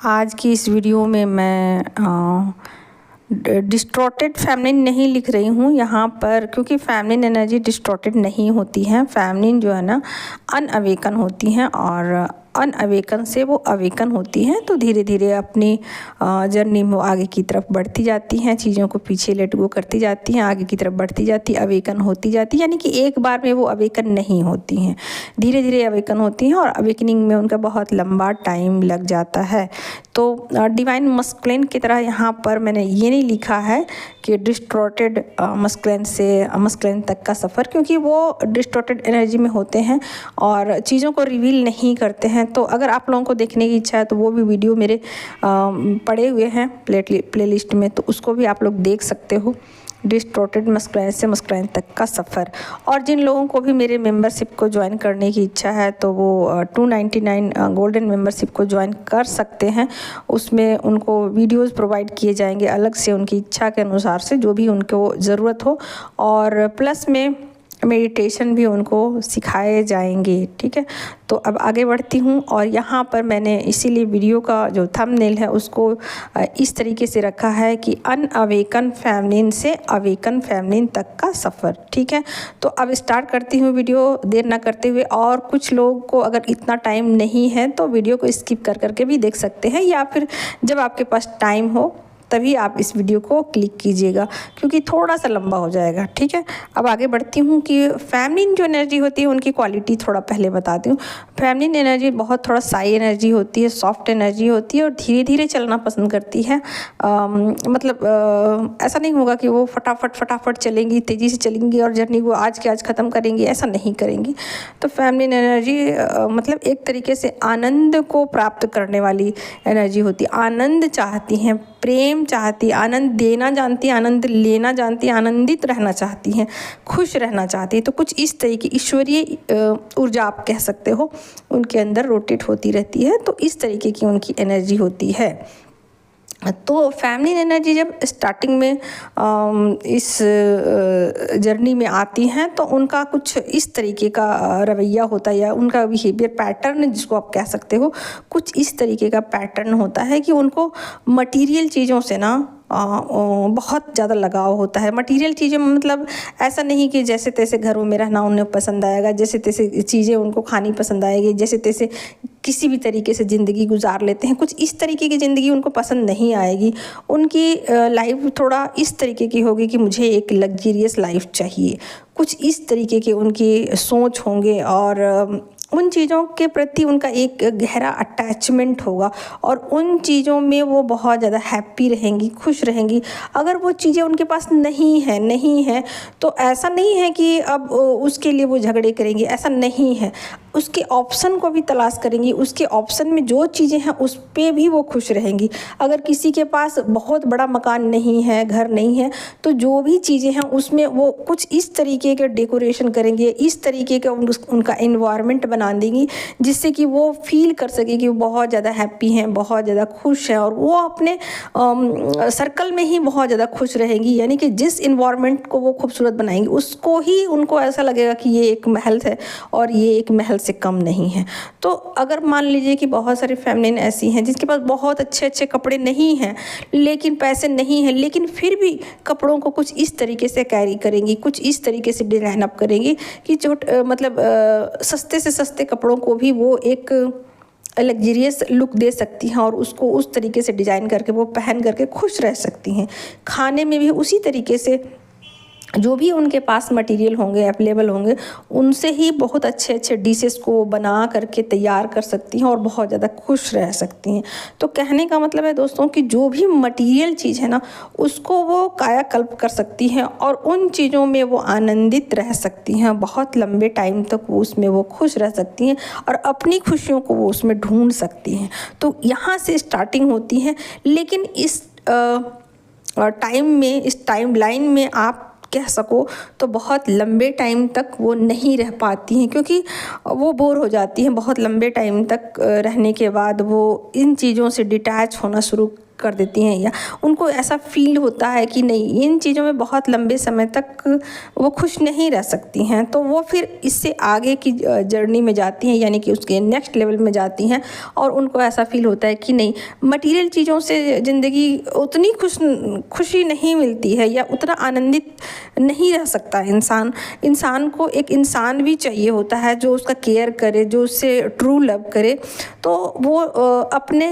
आज की इस वीडियो में मैं डिस्टॉर्टेड फेमिनिन नहीं लिख रही हूँ यहाँ पर, क्योंकि फेमिनिन एनर्जी डिस्टॉर्टेड नहीं होती है। फेमिनिन जो है ना अनअवेकन होती हैं, और अनअवेकन से वो अवेकन होती हैं, तो धीरे धीरे अपनी जर्नी में आगे की तरफ बढ़ती जाती हैं, चीज़ों को पीछे लेट गो करती जाती हैं, आगे की तरफ बढ़ती जाती, अवेकन होती जाती, यानी कि एक बार में वो अवेकन नहीं होती हैं, धीरे धीरे अवेकन होती हैं, और अवेकनिंग में उनका बहुत लंबा टाइम लग जाता है। तो डिवाइन मस्कुलिन की तरह यहाँ पर मैंने ये नहीं लिखा है कि डिस्टॉर्टेड मस्कुलिन से मस्कुलिन तक का सफ़र, क्योंकि वो डिस्टॉर्टेड एनर्जी में होते हैं और चीज़ों को रिवील नहीं करते हैं। तो अगर आप लोगों को देखने की इच्छा है तो वो भी वीडियो मेरे पड़े हुए हैं प्लेलिस्ट में, तो उसको भी आप लोग देख सकते हो, डिस्टॉर्टेड मस्कुलिन से मस्कुलिन तक का सफ़र। और जिन लोगों को भी मेरे मेंबरशिप को ज्वाइन करने की इच्छा है तो वो 299 गोल्डन मेंबरशिप को ज्वाइन कर सकते हैं। उसमें उनको वीडियोस प्रोवाइड किए जाएंगे अलग से, उनकी इच्छा के अनुसार से जो भी उनको ज़रूरत हो, और प्लस में मेडिटेशन भी उनको सिखाए जाएंगे। ठीक है, तो अब आगे बढ़ती हूँ, और यहाँ पर मैंने इसीलिए वीडियो का जो थंबनेल है उसको इस तरीके से रखा है कि अनअवेकन फेमिनिन से अवेकन फेमिनिन तक का सफ़र। ठीक है, तो अब स्टार्ट करती हूँ वीडियो देर ना करते हुए। और कुछ लोगों को अगर इतना टाइम नहीं है तो वीडियो को स्किप कर करके भी देख सकते हैं, या फिर जब आपके पास टाइम हो तभी आप इस वीडियो को क्लिक कीजिएगा, क्योंकि थोड़ा सा लंबा हो जाएगा। ठीक है, अब आगे बढ़ती हूँ कि फेमिनिन जो एनर्जी होती है उनकी क्वालिटी थोड़ा पहले बताती हूँ। फेमिनिन एनर्जी बहुत थोड़ा साई एनर्जी होती है, सॉफ्ट एनर्जी होती है, और धीरे धीरे चलना पसंद करती है। ऐसा नहीं होगा कि वो फटाफट चलेंगी, तेज़ी से चलेंगी और जर्नी को आज के आज ख़त्म करेंगी, ऐसा नहीं करेंगी। तो फेमिनिन एनर्जी मतलब एक तरीके से आनंद को प्राप्त करने वाली एनर्जी होती है। आनंद चाहती हैं, प्रेम चाहती, आनंद देना जानती, आनंद लेना जानती, आनंदित रहना चाहती हैं, खुश रहना चाहती है। तो कुछ इस तरह की ईश्वरीय ऊर्जा आप कह सकते हो उनके अंदर रोटेट होती रहती है। तो इस तरीके की उनकी एनर्जी होती है। तो फेमिनिन एनर्जी जब स्टार्टिंग में इस जर्नी में आती हैं तो उनका कुछ इस तरीके का रवैया होता है, या उनका बिहेवियर पैटर्न जिसको आप कह सकते हो, कुछ इस तरीके का पैटर्न होता है कि उनको मटीरियल चीज़ों से ना बहुत ज़्यादा लगाव होता है। मटीरियल चीज़ें मतलब ऐसा नहीं कि जैसे तैसे घरों में रहना उन्हें पसंद आएगा, जैसे तैसे चीज़ें उनको खानी पसंद आएगी, जैसे तैसे किसी भी तरीके से ज़िंदगी गुजार लेते हैं, कुछ इस तरीके की ज़िंदगी उनको पसंद नहीं आएगी। उनकी लाइफ थोड़ा इस तरीके की होगी कि मुझे एक लग्जरियस लाइफ चाहिए, कुछ इस तरीके के उनकी सोच होंगे, और उन चीज़ों के प्रति उनका एक गहरा अटैचमेंट होगा, और उन चीज़ों में वो बहुत ज़्यादा हैप्पी रहेंगी, खुश रहेंगी। अगर वो चीज़ें उनके पास नहीं है तो ऐसा नहीं है कि अब उसके लिए वो झगड़े करेंगी, ऐसा नहीं है। उसके ऑप्शन को भी तलाश करेंगी, उसके ऑप्शन में जो चीज़ें हैं उस पे भी वो खुश रहेंगी। अगर किसी के पास बहुत बड़ा मकान नहीं है, घर नहीं है, तो जो भी चीज़ें हैं उसमें वो कुछ इस तरीके के डेकोरेशन करेंगे, इस तरीके का उनका एनवायरनमेंट बना देंगी, जिससे कि वो फील कर सके कि वो बहुत ज़्यादा हैप्पी हैं, बहुत ज़्यादा खुश हैं, और वो अपने सर्कल में ही बहुत ज़्यादा खुश रहेंगी। यानी कि जिस इन्वायरमेंट को वो खूबसूरत बनाएंगी उसको ही उनको ऐसा लगेगा कि ये एक महल है और ये एक महल से कम नहीं है। तो अगर मान लीजिए कि बहुत सारी फेमिनिन ऐसी हैं जिसके पास बहुत अच्छे अच्छे कपड़े नहीं हैं, लेकिन पैसे नहीं हैं, लेकिन फिर भी कपड़ों को कुछ इस तरीके से कैरी करेंगी, कुछ इस तरीके से डिज़ाइन अप करेंगी कि सस्ते से सस्ते कपड़ों को भी वो एक लग्जरियस लुक दे सकती हैं, और उसको उस तरीके से डिज़ाइन करके वो पहन करके खुश रह सकती हैं। खाने में भी उसी तरीके से जो भी उनके पास मटेरियल होंगे, अवेलेबल होंगे, उनसे ही बहुत अच्छे अच्छे डिशेस को बना करके तैयार कर सकती हैं और बहुत ज़्यादा खुश रह सकती हैं। तो कहने का मतलब है दोस्तों कि जो भी मटेरियल चीज़ है ना उसको वो कायाकल्प कर सकती हैं, और उन चीज़ों में वो आनंदित रह सकती हैं, बहुत लंबे टाइम तक वो उसमें वो खुश रह सकती हैं, और अपनी खुशियों को वो उसमें ढूंढ सकती हैं। तो यहाँ से स्टार्टिंग होती है, लेकिन इस टाइम में, इस टाइम लाइन में आप कह सको तो बहुत लंबे टाइम तक वो नहीं रह पाती हैं, क्योंकि वो बोर हो जाती हैं। बहुत लंबे टाइम तक रहने के बाद वो इन चीज़ों से डिटैच होना शुरू कर देती हैं, या उनको ऐसा फील होता है कि नहीं, इन चीज़ों में बहुत लंबे समय तक वो खुश नहीं रह सकती हैं, तो वो फिर इससे आगे की जर्नी में जाती हैं, यानी कि उसके नेक्स्ट लेवल में जाती हैं। और उनको ऐसा फील होता है कि नहीं, मटीरियल चीज़ों से ज़िंदगी उतनी खुशी नहीं मिलती है, या उतना आनंदित नहीं रह सकता इंसान को एक इंसान भी चाहिए होता है जो उसका केयर करे, जो उससे ट्रू लव करे। तो वो अपने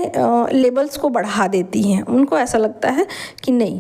लेवल्स को बढ़ा देती हैं। उनको ऐसा लगता है कि नहीं,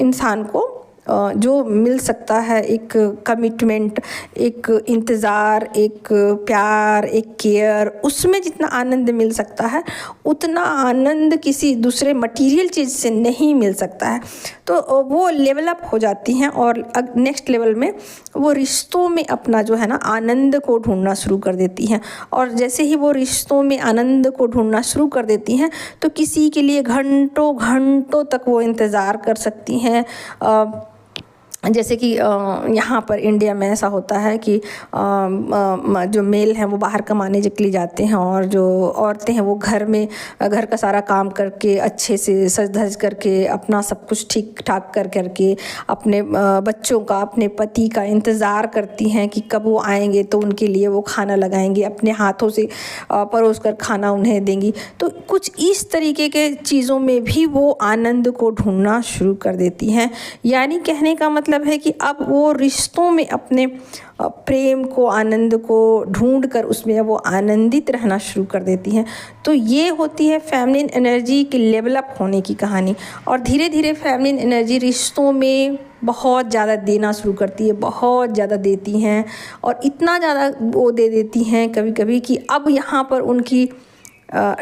इंसान को जो मिल सकता है, एक कमिटमेंट, एक इंतज़ार, एक प्यार, एक केयर, उसमें जितना आनंद मिल सकता है उतना आनंद किसी दूसरे मटेरियल चीज़ से नहीं मिल सकता है। तो वो लेवल अप हो जाती हैं और नेक्स्ट लेवल में वो रिश्तों में अपना जो है ना आनंद को ढूंढना शुरू कर देती हैं। और जैसे ही वो रिश्तों में आनंद को ढूंढना शुरू कर देती हैं तो किसी के लिए घंटों घंटों तक वो इंतज़ार कर सकती हैं। जैसे कि यहाँ पर इंडिया में ऐसा होता है कि जो मेल हैं वो बाहर कमाने के लिए जाते हैं, और जो औरतें हैं वो घर का सारा काम करके अच्छे से सज धज करके अपना सब कुछ ठीक ठाक करके अपने बच्चों का, अपने पति का इंतज़ार करती हैं कि कब वो आएंगे तो उनके लिए वो खाना लगाएंगी, अपने हाथों से परोस कर खाना उन्हें देंगी। तो कुछ इस तरीके के चीज़ों में भी वो आनंद को ढूंढना शुरू कर देती हैं। यानी कहने का मतलब है कि अब वो रिश्तों में अपने प्रेम को, आनंद को ढूंढ कर उसमें वो आनंदित रहना शुरू कर देती हैं। तो ये होती है फेमिनिन एनर्जी के लेवल अप होने की कहानी। और धीरे धीरे फेमिनिन एनर्जी रिश्तों में बहुत ज़्यादा देना शुरू करती है, बहुत ज़्यादा देती हैं, और इतना ज़्यादा वो दे देती हैं कभी कभी कि अब यहाँ पर उनकी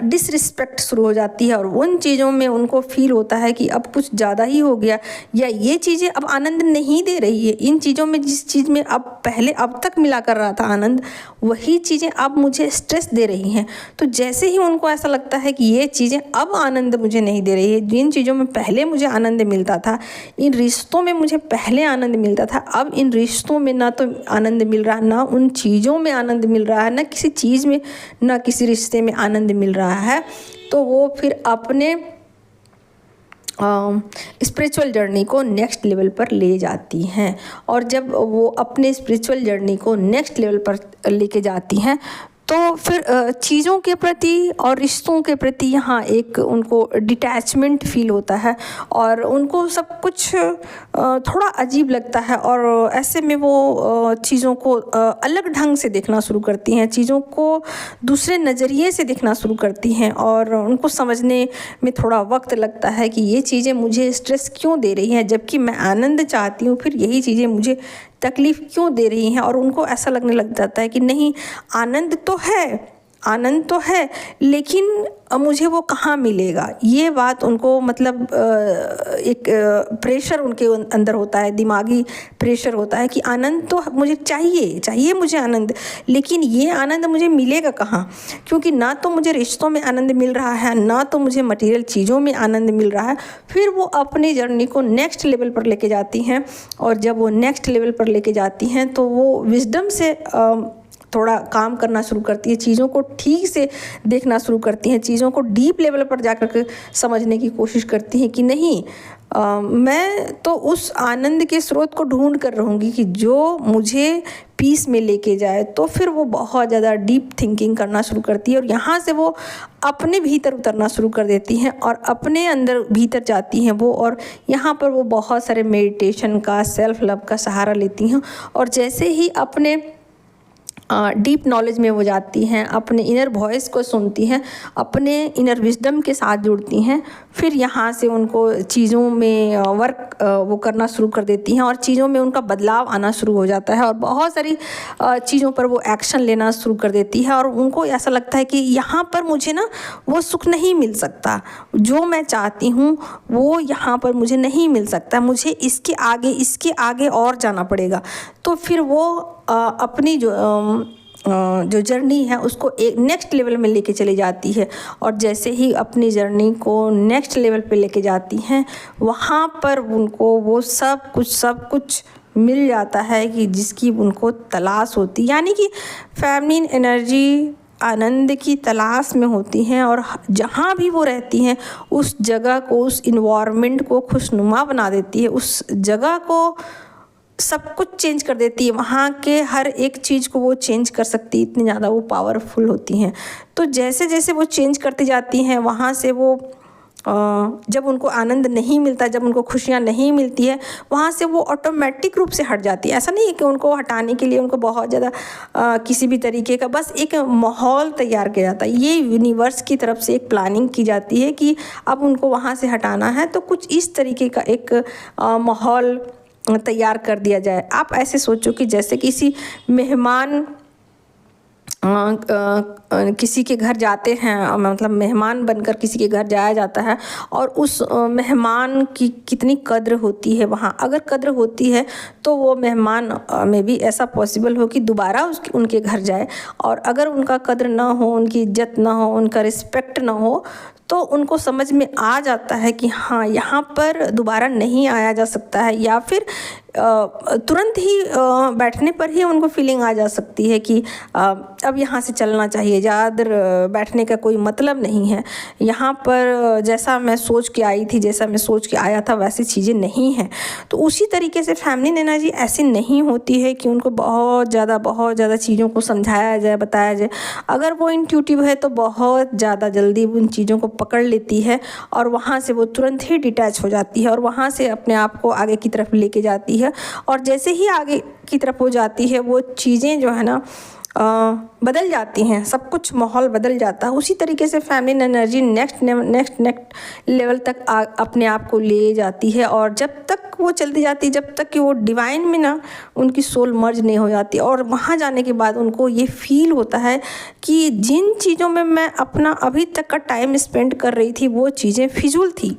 डिसरिस्पेक्ट शुरू हो जाती है। और उन चीज़ों में उनको फील होता है कि अब कुछ ज़्यादा ही हो गया, या ये चीज़ें अब आनंद नहीं दे रही है। इन चीज़ों में जिस चीज़ में अब तक मिला कर रहा था आनंद, वही चीज़ें अब मुझे स्ट्रेस दे रही हैं। तो जैसे ही उनको ऐसा लगता है कि ये चीज़ें अब आनंद मुझे नहीं दे रही है, जिन चीज़ों में पहले मुझे आनंद मिलता था, इन रिश्तों में मुझे पहले आनंद मिलता था, अब इन रिश्तों में ना तो आनंद मिल रहा, ना उन चीज़ों में आनंद मिल रहा है, ना किसी चीज़ में, ना किसी रिश्ते में आनंद मिल रहा है। तो वो फिर अपने स्पिरिचुअल जर्नी को नेक्स्ट लेवल पर ले जाती हैं। और जब वो अपने स्पिरिचुअल जर्नी को नेक्स्ट लेवल पर लेके जाती हैं तो फिर चीज़ों के प्रति और रिश्तों के प्रति यहाँ एक उनको डिटैचमेंट फील होता है, और उनको सब कुछ थोड़ा अजीब लगता है। और ऐसे में वो चीज़ों को अलग ढंग से देखना शुरू करती हैं, चीज़ों को दूसरे नज़रिए से देखना शुरू करती हैं, और उनको समझने में थोड़ा वक्त लगता है कि ये चीज़ें मुझे स्ट्रेस क्यों दे रही हैं, जबकि मैं आनंद चाहती हूँ, फिर यही चीज़ें मुझे तकलीफ़ क्यों दे रही हैं। और उनको ऐसा लगने लग जाता है कि नहीं, आनंद तो है लेकिन मुझे वो कहाँ मिलेगा। ये बात उनको मतलब एक प्रेशर उनके अंदर होता है, दिमागी प्रेशर होता है कि आनंद तो मुझे चाहिए मुझे आनंद, लेकिन ये आनंद मुझे मिलेगा कहाँ, क्योंकि ना तो मुझे रिश्तों में आनंद मिल रहा है, ना तो मुझे मटेरियल चीज़ों में आनंद मिल रहा है। फिर वो अपनी जर्नी को नेक्स्ट लेवल पर लेके जाती हैं, और जब वो नेक्स्ट लेवल पर लेके जाती हैं तो वो विजडम से थोड़ा काम करना शुरू करती है, चीज़ों को ठीक से देखना शुरू करती हैं, चीज़ों को डीप लेवल पर जाकर के समझने की कोशिश करती हैं कि नहीं, मैं तो उस आनंद के स्रोत को ढूंढ कर रहूँगी कि जो मुझे पीस में लेके जाए। तो फिर वो बहुत ज़्यादा डीप थिंकिंग करना शुरू करती है, और यहाँ से वो अपने भीतर उतरना शुरू कर देती हैं और अपने अंदर भीतर जाती हैं वो। और यहाँ पर वो बहुत सारे मेडिटेशन का, सेल्फ लव का सहारा लेती हैं, और जैसे ही अपने डीप नॉलेज में वो जाती हैं, अपने इनर वॉइस को सुनती हैं, अपने इनर विजडम के साथ जुड़ती हैं, फिर यहाँ से उनको चीज़ों में वर्क वो करना शुरू कर देती हैं, और चीज़ों में उनका बदलाव आना शुरू हो जाता है, और बहुत सारी चीज़ों पर वो एक्शन लेना शुरू कर देती है। और उनको ऐसा लगता है कि यहाँ पर मुझे ना वो सुख नहीं मिल सकता, जो मैं चाहती हूँ वो यहाँ पर मुझे नहीं मिल सकता, मुझे इसके आगे और जाना पड़ेगा। तो फिर वो अपनी जो जर्नी है उसको एक नेक्स्ट लेवल में लेके चली जाती है, और जैसे ही अपनी जर्नी को नेक्स्ट लेवल पे लेके जाती हैं, वहाँ पर उनको वो सब कुछ मिल जाता है कि जिसकी उनको तलाश होती। यानी कि फेमिनिन एनर्जी आनंद की तलाश में होती हैं और जहाँ भी वो रहती हैं उस जगह को, उस इन्वायरमेंट को खुशनुमा बना देती है, उस जगह को सब कुछ चेंज कर देती है, वहाँ के हर एक चीज़ को वो चेंज कर सकती है, इतनी ज़्यादा वो पावरफुल होती हैं। तो जैसे जैसे वो चेंज करती जाती हैं वहाँ से वो जब उनको आनंद नहीं मिलता, जब उनको खुशियाँ नहीं मिलती है, वहाँ से वो ऑटोमेटिक रूप से हट जाती है। ऐसा नहीं है कि उनको हटाने के लिए उनको बहुत ज़्यादा किसी भी तरीके का बस एक माहौल तैयार किया जाता है। ये यूनिवर्स की तरफ से एक प्लानिंग की जाती है कि अब उनको वहाँ से हटाना है, तो कुछ इस तरीके का एक माहौल तैयार कर दिया जाए। आप ऐसे सोचो कि जैसे किसी मेहमान किसी के घर जाते हैं, मतलब मेहमान बनकर किसी के घर जाया जाता है और उस मेहमान की कितनी कद्र होती है वहाँ। अगर कद्र होती है तो वो मेहमान में भी ऐसा पॉसिबल हो कि दोबारा उनके घर जाए, और अगर उनका कद्र ना हो, उनकी इज्जत ना हो, उनका रिस्पेक्ट ना हो, तो उनको समझ में आ जाता है कि हाँ, यहाँ पर दोबारा नहीं आया जा सकता है, या फिर तुरंत ही बैठने पर ही उनको फीलिंग आ जा सकती है कि अब यहाँ से चलना चाहिए, ज़्यादा बैठने का कोई मतलब नहीं है, यहाँ पर जैसा मैं सोच के आई थी, जैसा मैं सोच के आया था वैसी चीज़ें नहीं हैं। तो उसी तरीके से फैमिली एनर्जी ऐसी नहीं होती है कि उनको बहुत ज़्यादा चीज़ों को समझाया जाए, बताया जाए। अगर वो इंट्यूटिव है तो बहुत ज़्यादा जल्दी उन चीज़ों को पकड़ लेती है और वहाँ से वो तुरंत ही डिटैच हो जाती है और वहाँ से अपने आप को आगे की तरफ लेके जाती है। और जैसे ही आगे की तरफ हो जाती है वो चीज़ें जो है ना बदल जाती हैं, सब कुछ माहौल बदल जाता है। उसी तरीके से फैमिली एनर्जी नेक्स्ट लेवल तक अपने आप को ले जाती है, और जब तक वो चलती जाती है जब तक कि वो डिवाइन में ना उनकी सोल मर्ज नहीं हो जाती। और वहाँ जाने के बाद उनको ये फील होता है कि जिन चीज़ों में मैं अपना अभी तक का टाइम स्पेंड कर रही थी वो चीज़ें फिजूल थी,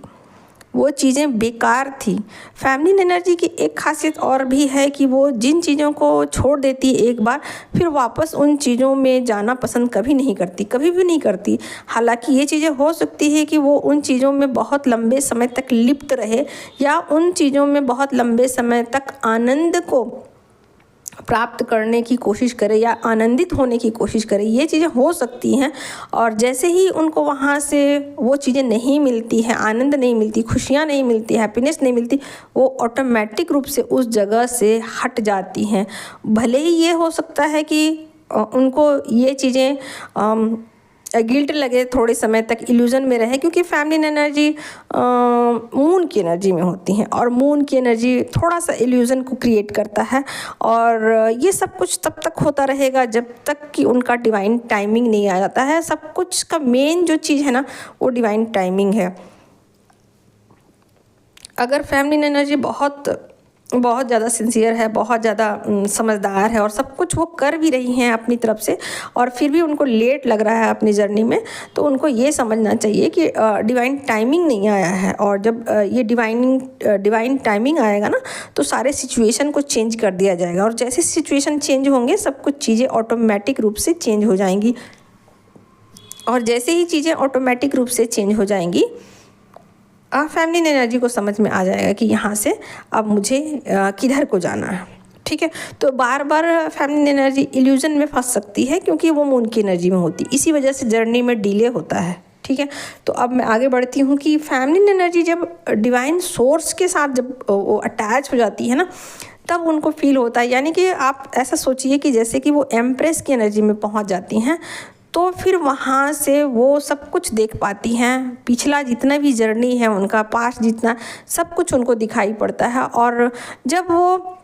वो चीज़ें बेकार थी। फैमिली एनर्जी की एक खासियत और भी है कि वो जिन चीज़ों को छोड़ देती है एक बार, फिर वापस उन चीज़ों में जाना पसंद कभी नहीं करती, कभी भी नहीं करती। हालांकि ये चीज़ें हो सकती है कि वो उन चीज़ों में बहुत लंबे समय तक लिप्त रहे या उन चीज़ों में बहुत लंबे समय तक आनंद को प्राप्त करने की कोशिश करे या आनंदित होने की कोशिश करे, ये चीज़ें हो सकती हैं। और जैसे ही उनको वहाँ से वो चीज़ें नहीं मिलती हैं, आनंद नहीं मिलती, खुशियाँ नहीं मिलती, हैप्पीनेस नहीं मिलती, वो ऑटोमेटिक रूप से उस जगह से हट जाती हैं। भले ही ये हो सकता है कि उनको ये चीज़ें गिल्ट लगे, थोड़े समय तक इल्यूज़न में रहे, क्योंकि फैमिली एनर्जी मून की एनर्जी में होती हैं और मून की एनर्जी थोड़ा सा इल्यूज़न को क्रिएट करता है। और ये सब कुछ तब तक होता रहेगा जब तक कि उनका डिवाइन टाइमिंग नहीं आ जाता है। सब कुछ का मेन जो चीज़ है ना वो डिवाइन टाइमिंग है। अगर फैमिली एनर्जी बहुत ज़्यादा सिंसियर है, बहुत ज़्यादा समझदार है और सब कुछ वो कर भी रही हैं अपनी तरफ से, और फिर भी उनको लेट लग रहा है अपनी जर्नी में, तो उनको ये समझना चाहिए कि डिवाइन टाइमिंग नहीं आया है। और जब ये डिवाइन टाइमिंग आएगा ना तो सारे सिचुएशन को चेंज कर दिया जाएगा, और जैसे सिचुएशन चेंज होंगे सब कुछ चीज़ें ऑटोमेटिक रूप से चेंज हो जाएंगी। और जैसे ही चीज़ें ऑटोमेटिक रूप से चेंज हो जाएंगी, फैमिली एनर्जी को समझ में आ जाएगा कि यहाँ से अब मुझे किधर को जाना है। ठीक है, तो बार बार फैमिली एनर्जी इल्यूजन में फंस सकती है क्योंकि वो मून की एनर्जी में होती है, इसी वजह से जर्नी में डिले होता है। ठीक है, तो अब मैं आगे बढ़ती हूँ कि फैमिली एनर्जी जब डिवाइन सोर्स के साथ जब वो अटैच हो जाती है ना, तब उनको फील होता है। यानी कि आप ऐसा सोचिए कि जैसे कि वो एम्प्रेस की एनर्जी में पहुँच जाती हैं, तो फिर वहाँ से वो सब कुछ देख पाती हैं, पिछला जितना भी जर्नी है उनका, पास्ट जितना, सब कुछ उनको दिखाई पड़ता है। और जब वो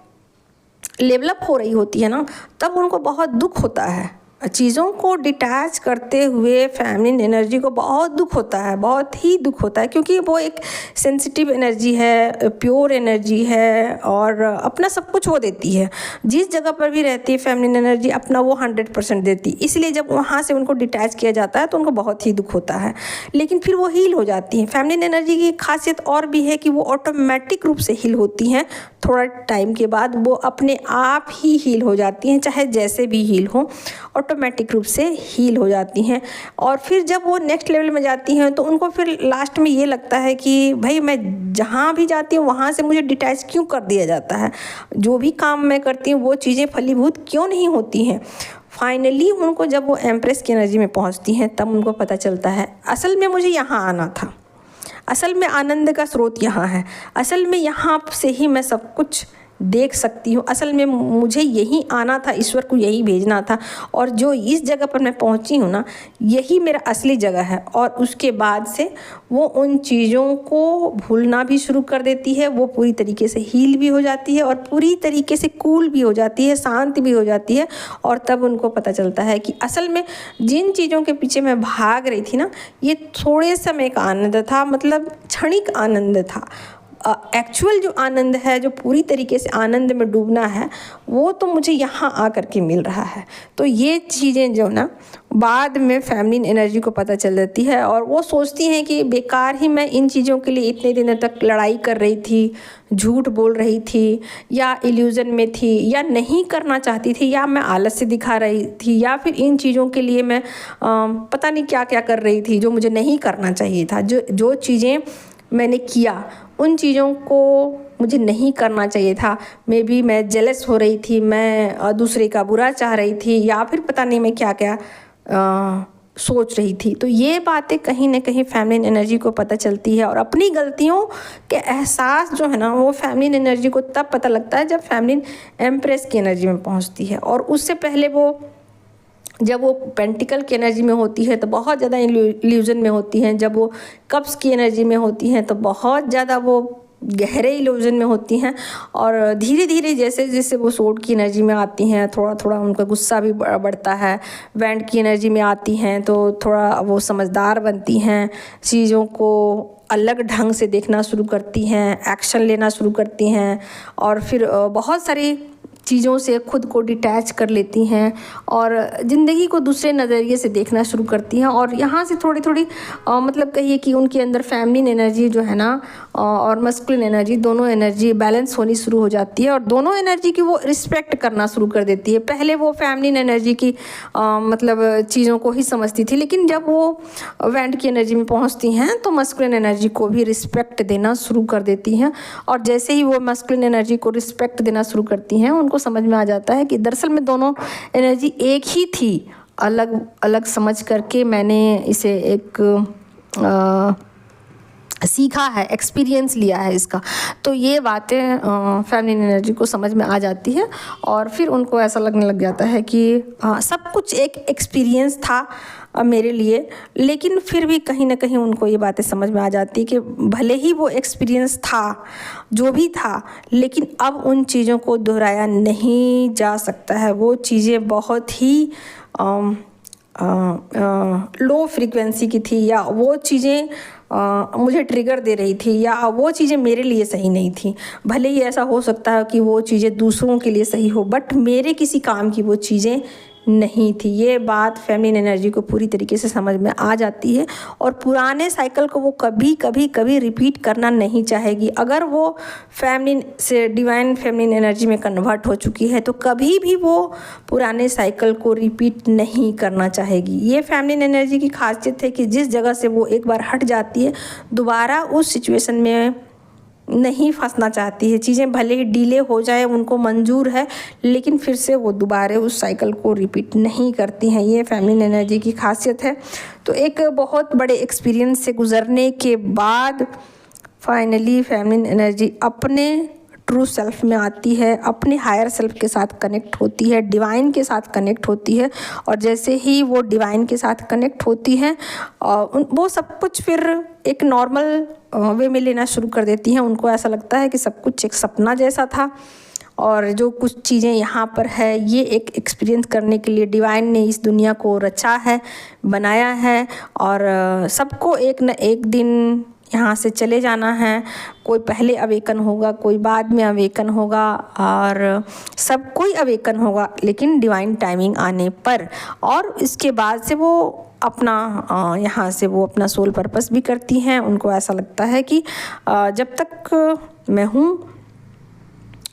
लेवलअप हो रही होती है ना, तब उनको बहुत दुख होता है। चीज़ों को डिटैच करते हुए फैमिली एनर्जी को बहुत दुख होता है, बहुत ही दुख होता है, क्योंकि वो एक सेंसिटिव एनर्जी है, प्योर एनर्जी है और अपना सब कुछ वो देती है। जिस जगह पर भी रहती है फैमिली एनर्जी अपना वो 100% देती है। इसलिए जब वहाँ से उनको डिटैच किया जाता है तो उनको बहुत ही दुख होता है, लेकिन फिर वो हील हो जाती हैं। फैमिली एनर्जी की खासियत और भी है कि वो ऑटोमेटिक रूप से हील होती हैं। थोड़ा टाइम के बाद वो अपने आप ही हील हो जाती हैं, चाहे जैसे भी हील हो, ऑटोमेटिक रूप से हील हो जाती हैं। और फिर जब वो नेक्स्ट लेवल में जाती हैं तो उनको फिर लास्ट में ये लगता है कि भाई मैं जहाँ भी जाती हूँ वहाँ से मुझे डिटैच क्यों कर दिया जाता है, जो भी काम मैं करती हूँ वो चीज़ें फलीभूत क्यों नहीं होती हैं। फाइनली उनको जब वो एम्प्रेस की एनर्जी में पहुंचती हैं तब उनको पता चलता है असल में मुझे यहाँ आना था, असल में आनंद का स्रोत यहाँ है, असल में यहाँ से ही मैं सब कुछ देख सकती हूँ, असल में मुझे यही आना था, ईश्वर को यही भेजना था, और जो इस जगह पर मैं पहुँची हूँ ना, यही मेरा असली जगह है। और उसके बाद से वो उन चीज़ों को भूलना भी शुरू कर देती है, वो पूरी तरीके से हील भी हो जाती है और पूरी तरीके से कूल भी हो जाती है, शांत भी हो जाती है। और तब उनको पता चलता है कि असल में जिन चीज़ों के पीछे मैं भाग रही थी ना, ये थोड़े समय का आनंद था, मतलब क्षणिक आनंद था। एक्चुअल जो आनंद है, जो पूरी तरीके से आनंद में डूबना है, वो तो मुझे यहाँ आकर के मिल रहा है। तो ये चीज़ें जो ना बाद में फेमिनिन एनर्जी को पता चल जाती है और वो सोचती हैं कि बेकार ही मैं इन चीज़ों के लिए इतने दिनों तक लड़ाई कर रही थी, झूठ बोल रही थी, या इल्यूज़न में थी, या नहीं करना चाहती थी, या मैं आलस्य दिखा रही थी, या फिर इन चीज़ों के लिए मैं पता नहीं क्या क्या कर रही थी जो मुझे नहीं करना चाहिए था। जो चीज़ें मैंने किया उन चीज़ों को मुझे नहीं करना चाहिए था। मे बी मैं जेलस हो रही थी, मैं दूसरे का बुरा चाह रही थी, या फिर पता नहीं मैं क्या क्या सोच रही थी। तो ये बातें कहीं ना कहीं फेमिनिन एनर्जी को पता चलती है और अपनी गलतियों के एहसास जो है ना, वो फेमिनिन एनर्जी को तब पता लगता है जब फेमिनिन एम्प्रेस की एनर्जी में पहुंचती है। और उससे पहले जब वो पेंटिकल की एनर्जी में होती है तो बहुत ज़्यादा इल्यूजन में होती हैं, जब वो कप्स की एनर्जी में होती हैं तो बहुत ज़्यादा वो गहरे इल्यूजन में होती हैं। और धीरे धीरे जैसे जैसे वो सोड की एनर्जी में आती हैं, थोड़ा थोड़ा उनका गुस्सा भी बढ़ता है। वैंड की एनर्जी में आती हैं तो थोड़ा वो समझदार बनती हैं, चीज़ों को अलग ढंग से देखना शुरू करती हैं, एक्शन लेना शुरू करती हैं, और फिर बहुत सारी चीज़ों से खुद को डिटैच कर लेती हैं और ज़िंदगी को दूसरे नज़रिए से देखना शुरू करती हैं। और यहाँ से थोड़ी थोड़ी मतलब कहिए कि उनके अंदर फेमिनिन एनर्जी जो है ना और मस्कुलिन एनर्जी, दोनों एनर्जी बैलेंस होनी शुरू हो जाती है और दोनों एनर्जी की वो रिस्पेक्ट करना शुरू कर देती है। पहले वो फेमिनिन एनर्जी की मतलब चीज़ों को ही समझती थी, लेकिन जब वो वैंड की एनर्जी में पहुँचती हैं तो मस्कुलिन एनर्जी को भी रिस्पेक्ट देना शुरू कर देती हैं। और जैसे ही वो मस्कुलिन एनर्जी को रिस्पेक्ट देना शुरू करती हैं, उनको समझ में आ जाता है कि दरअसल में दोनों एनर्जी एक ही थी। अलग अलग समझ करके मैंने इसे एक सीखा है, एक्सपीरियंस लिया है इसका। तो ये बातें फेमिनिन एनर्जी को समझ में आ जाती है और फिर उनको ऐसा लगने लग जाता है कि सब कुछ एक एक्सपीरियंस था मेरे लिए। लेकिन फिर भी कहीं ना कहीं उनको ये बातें समझ में आ जाती है कि भले ही वो एक्सपीरियंस था, जो भी था, लेकिन अब उन चीज़ों को दोहराया नहीं जा सकता है। वो चीज़ें बहुत ही लो फ्रीक्वेंसी की थी, या वो चीज़ें मुझे ट्रिगर दे रही थी, या वो चीज़ें मेरे लिए सही नहीं थी। भले ही ऐसा हो सकता है कि वो चीज़ें दूसरों के लिए सही हो, बट मेरे किसी काम की वो चीज़ें नहीं थी। ये बात फेमिनिन एनर्जी को पूरी तरीके से समझ में आ जाती है और पुराने साइकिल को वो कभी रिपीट करना नहीं चाहेगी। अगर वो फेमिनिन से डिवाइन फेमिनिन एनर्जी में कन्वर्ट हो चुकी है तो कभी भी वो पुराने साइकिल को रिपीट नहीं करना चाहेगी। ये फेमिनिन एनर्जी की खासियत है कि जिस जगह से वो एक बार हट जाती है, दोबारा उस सिचुएशन में नहीं फंसना चाहती है। चीज़ें भले ही डिले हो जाए, उनको मंजूर है, लेकिन फिर से वो दोबारा उस साइकिल को रिपीट नहीं करती हैं। ये फेमिनिन एनर्जी की खासियत है। तो एक बहुत बड़े एक्सपीरियंस से गुजरने के बाद फाइनली फेमिनिन एनर्जी अपने ट्रू सेल्फ में आती है, अपने हायर सेल्फ के साथ कनेक्ट होती है, डिवाइन के साथ कनेक्ट होती है। और जैसे ही वो डिवाइन के साथ कनेक्ट होती हैं, वो सब कुछ फिर एक नॉर्मल वे में लेना शुरू कर देती हैं। उनको ऐसा लगता है कि सब कुछ एक सपना जैसा था और जो कुछ चीज़ें यहाँ पर है, ये एक एक्सपीरियंस करने के लिए डिवाइन ने इस दुनिया को रचा है, बनाया है, और सबको एक न एक दिन यहाँ से चले जाना है। कोई पहले अवेकन होगा, कोई बाद में अवेकन होगा, और सब कोई अवेकन होगा, लेकिन डिवाइन टाइमिंग आने पर। और इसके बाद से वो अपना यहाँ से वो अपना सोल पर्पस भी करती हैं। उनको ऐसा लगता है कि जब तक मैं हूँ,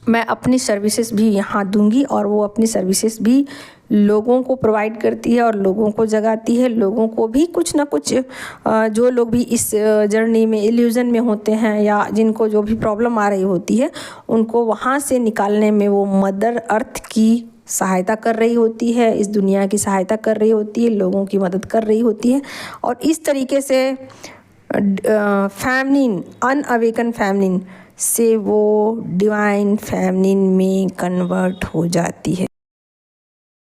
मैं अपनी सर्विसेज भी यहाँ दूंगी, और वो अपनी सर्विसेज भी लोगों को प्रोवाइड करती है और लोगों को जगाती है। लोगों को भी कुछ ना कुछ, जो लोग भी इस जर्नी में इल्यूज़न में होते हैं या जिनको जो भी प्रॉब्लम आ रही होती है, उनको वहाँ से निकालने में वो मदर अर्थ की सहायता कर रही होती है, इस दुनिया की सहायता कर रही होती है, लोगों की मदद कर रही होती है और इस तरीके से फेमिनिन, अनअवेकन फेमिनिन से वो डिवाइन फेमिनिन में कन्वर्ट हो जाती है।